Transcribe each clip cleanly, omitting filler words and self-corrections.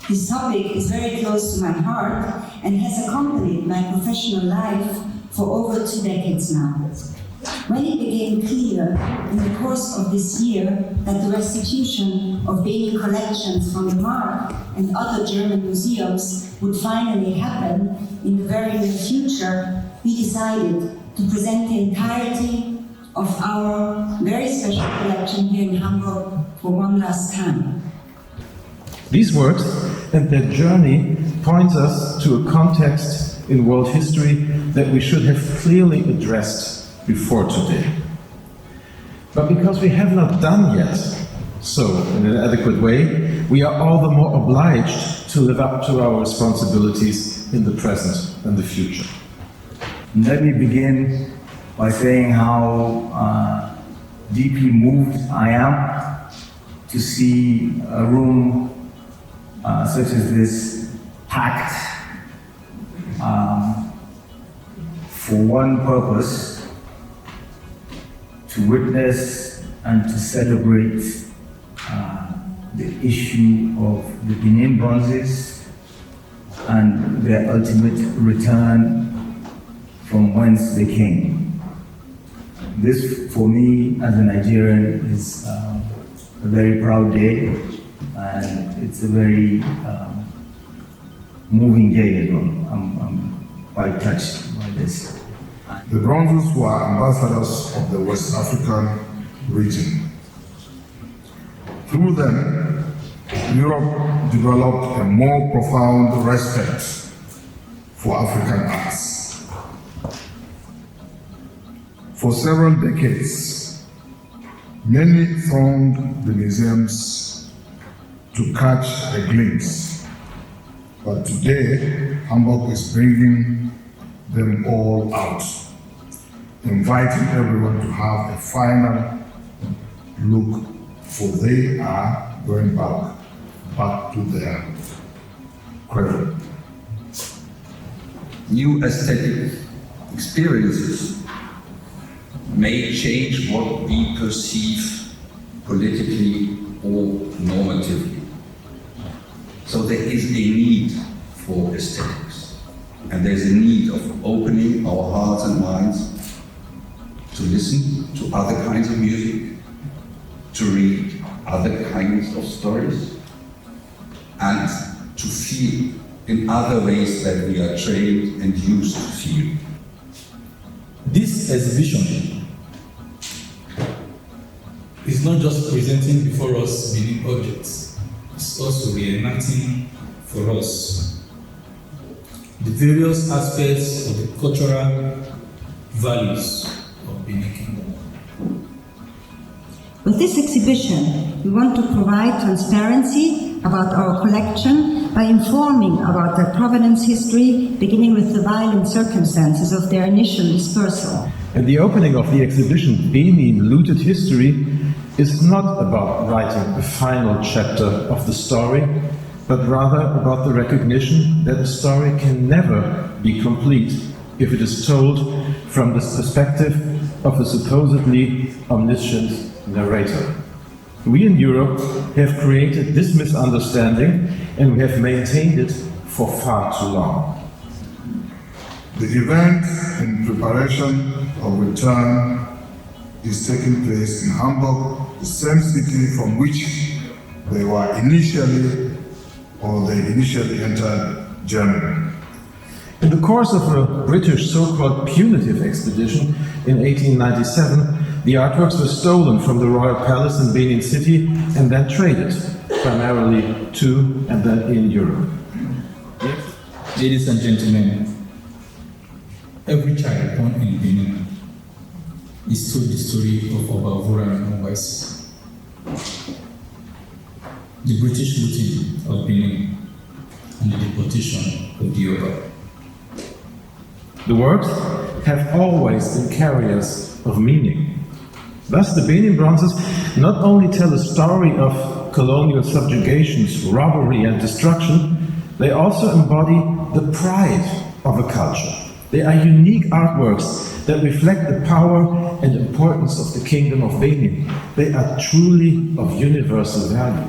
This topic is very close to my heart and has accompanied my professional life for over 2 decades now. When it became clear in the course of this year that the restitution of Benin collections from the MARKK and other German museums would finally happen in the very near future, we decided to present the entirety of our very special collection here in Hamburg for one last time. These works and their journey point us to a context in world history that we should have clearly addressed before today. But because we have not done yet so in an adequate way, we are all the more obliged to live up to our responsibilities in the present and the future. Let me begin by saying how deeply moved I am to see a room such as this packed for one purpose, to witness and to celebrate the issue of the Benin bronzes and their ultimate return from whence they came. This, for me, as a Nigerian, is a very proud day, and it's a very moving day as well. I'm quite touched by this. The bronzes were ambassadors of the West African region. Through them, Europe developed a more profound respect for African arts. For several decades, many thronged the museums to catch a glimpse, but today, Hamburg is bringing them all out, inviting everyone to have a final look, for they are going back to their cradle. New aesthetic experiences may change what we perceive politically or normatively. So there is a need for aesthetics, and there's a need of opening our hearts and minds to listen to other kinds of music, to read other kinds of stories, and to feel in other ways that we are trained and used to feel. This exhibition is not just presenting before us Benin objects, it's also reenacting for us the various aspects of the cultural values of Benin Kingdom. With this exhibition, we want to provide transparency about our collection by informing about their provenance history, beginning with the violent circumstances of their initial dispersal. And the opening of the exhibition Benin Looted History is not about writing a final chapter of the story, but rather about the recognition that a story can never be complete if it is told from the perspective of a supposedly omniscient narrator. We in Europe have created this misunderstanding, and we have maintained it for far too long. The event in preparation of return is taking place in Hamburg, the same city from which they initially entered Germany. In the course of a British so-called punitive expedition in 1897, the artworks were stolen from the royal palace in Benin City and then traded, primarily to and then in Europe. Ladies and gentlemen, every child born in Benin is told the story of Obavura and Onwaisi, the British looting of Benin and the deportation of the Oba. The works have always been carriers of meaning. Thus, the Benin bronzes not only tell a story of colonial subjugations, robbery and destruction, they also embody the pride of a culture. They are unique artworks that reflect the power and importance of the Kingdom of Benin. They are truly of universal value.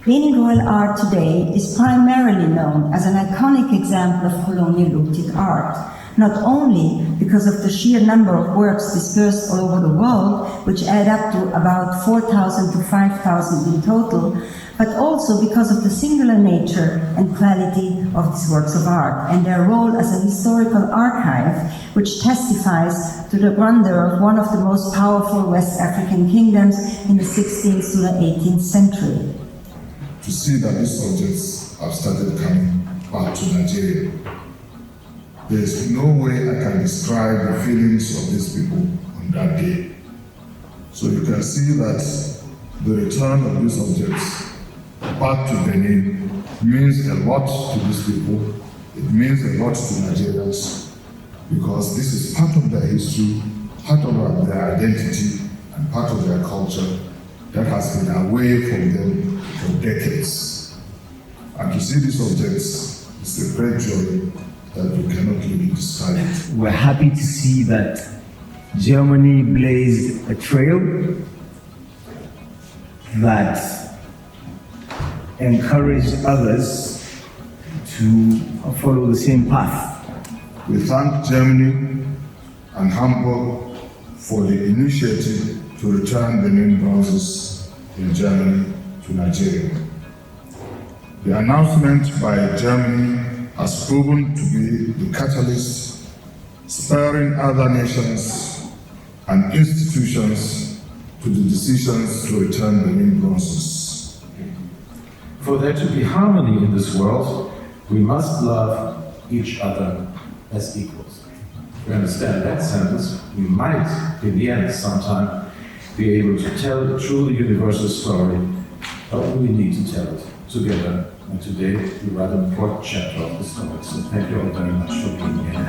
Benin royal art today is primarily known as an iconic example of colonial looted art, not only because of the sheer number of works dispersed all over the world, which add up to about 4,000 to 5,000 in total, but also because of the singular nature and quality of these works of art and their role as a historical archive, which testifies to the grandeur of one of the most powerful West African kingdoms in the 16th to the 18th century. To see that these objects have started coming back to Nigeria, there is no way I can describe the feelings of these people on that day. So you can see that the return of these objects back to Benin means a lot to these people. It means a lot to Nigerians, because this is part of their history, part of their identity, and part of their culture that has been away from them for decades. And to see these objects is a great joy that we cannot really describe. We're happy to see that Germany blazed a trail that encouraged others to follow the same path. We thank Germany and Hamburg for the initiative to return Benin bronzes in Germany to Nigeria. The announcement by Germany has proven to be the catalyst, spurring other nations and institutions to the decisions to return Benin bronzes. For there to be harmony in this world, we must love each other as equals. To understand that sentence, we might, in the end, sometime, be able to tell a truly universal story, but we need to tell it together. And today, we write an important chapter of the story. So thank you all very much for being here.